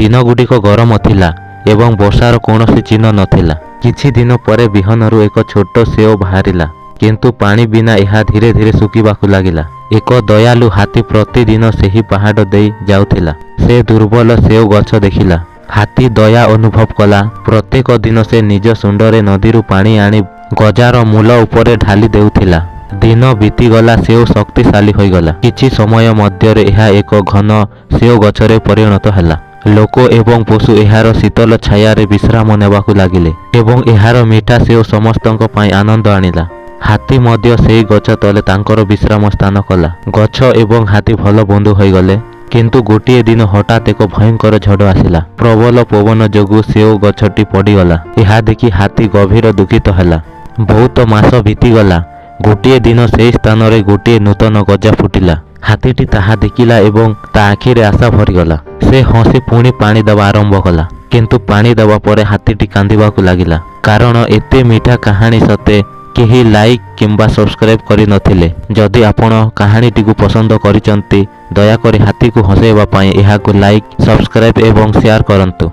ଦିନଗୁଡ଼ିକ ଗରମ ଥିଲା ଏବଂ ବର୍ଷାର କୌଣସି ଚିହ୍ନ ନଥିଲା। କିଛି ଦିନ ପରେ ବିହନରୁ ଏକ ଛୋଟ ସେଓ ବାହାରିଲା, କିନ୍ତୁ ପାଣି ବିନା ଏହା ଧୀରେ ଧୀରେ ଶୁଖିବାକୁ ଲାଗିଲା। ଏକ ଦୟାଳୁ ହାତୀ ପ୍ରତିଦିନ ସେହି ପାହାଡ଼ ଦେଇ ଯାଉଥିଲା। ସେ ଦୁର୍ବଳ ସେଓ ଗଛ ଦେଖିଲା। ହାତୀ ଦୟା ଅନୁଭବ କଲା। ପ୍ରତ୍ୟେକ ଦିନ ସେ ନିଜ ଶୁଣ୍ଡରେ ନଦୀରୁ ପାଣି ଆଣି ଗଜାର ମୂଳ ଉପରେ ଢାଳି ଦେଉଥିଲା। ଦିନ ବିତିଗଲା, ସେଓ ଶକ୍ତିଶାଳୀ ହୋଇଗଲା। କିଛି ସମୟ ମଧ୍ୟରେ ଏହା ଏକ ଘନ ସେଓ ଗଛରେ ପରିଣତ ହେଲା। ଲୋକ ଏବଂ ପଶୁ ଏହାର ଶୀତଳ ଛାୟାରେ ବିଶ୍ରାମ ନେବାକୁ ଲାଗିଲେ ଏବଂ ଏହାର ମିଠା ସେଓ ସମସ୍ତଙ୍କ ପାଇଁ ଆନନ୍ଦ ଆଣିଲା। ହାତୀ ମଧ୍ୟ ସେହି ଗଛ ତଳେ ତାଙ୍କର ବିଶ୍ରାମ ସ୍ଥାନ କଲା। ଗଛ ଏବଂ ହାତୀ ଭଲ ବନ୍ଧୁ ହୋଇଗଲେ। କିନ୍ତୁ ଗୋଟିଏ ଦିନ ହଠାତ୍ ଏକ ଭୟଙ୍କର ଝଡ଼ ଆସିଲା। ପ୍ରବଳ ପବନ ଯୋଗୁଁ ସେଓ ଗଛଟି ପଡ଼ିଗଲା। ଏହା ଦେଖି ହାତୀ ଗଭୀର ଦୁଃଖିତ ହେଲା। ବହୁତ ମାସ ବିତିଗଲା। ଗୋଟିଏ ଦିନ ସେହି ସ୍ଥାନରେ ଗୋଟିଏ ନୂତନ ଗଜା ଫୁଟିଲା। ହାତୀଟି ତାହା ଦେଖିଲା ଏବଂ ତା ଆଖିରେ ଆଶା ଭରିଗଲା। ସେ ହସି ପୁଣି ପାଣି ଦେବା ଆରମ୍ଭ କଲା। କିନ୍ତୁ ପାଣି ଦେବା ପରେ ହାତୀଟି କାନ୍ଦିବାକୁ ଲାଗିଲା, କାରଣ ଏତେ ମିଠା କାହାଣୀ ସତ୍ତ୍ୱେ କେହି ଲାଇକ୍ କିମ୍ବା ସବସ୍କ୍ରାଇବ୍ କରିନଥିଲେ। ଯଦି ଆପଣ କାହାଣୀଟିକୁ ପସନ୍ଦ କରିଛନ୍ତି, ଦୟାକରି ହାତୀକୁ ହସାଇବା ପାଇଁ ଏହାକୁ ଲାଇକ୍, ସବସ୍କ୍ରାଇବ୍ ଏବଂ ସେୟାର କରନ୍ତୁ।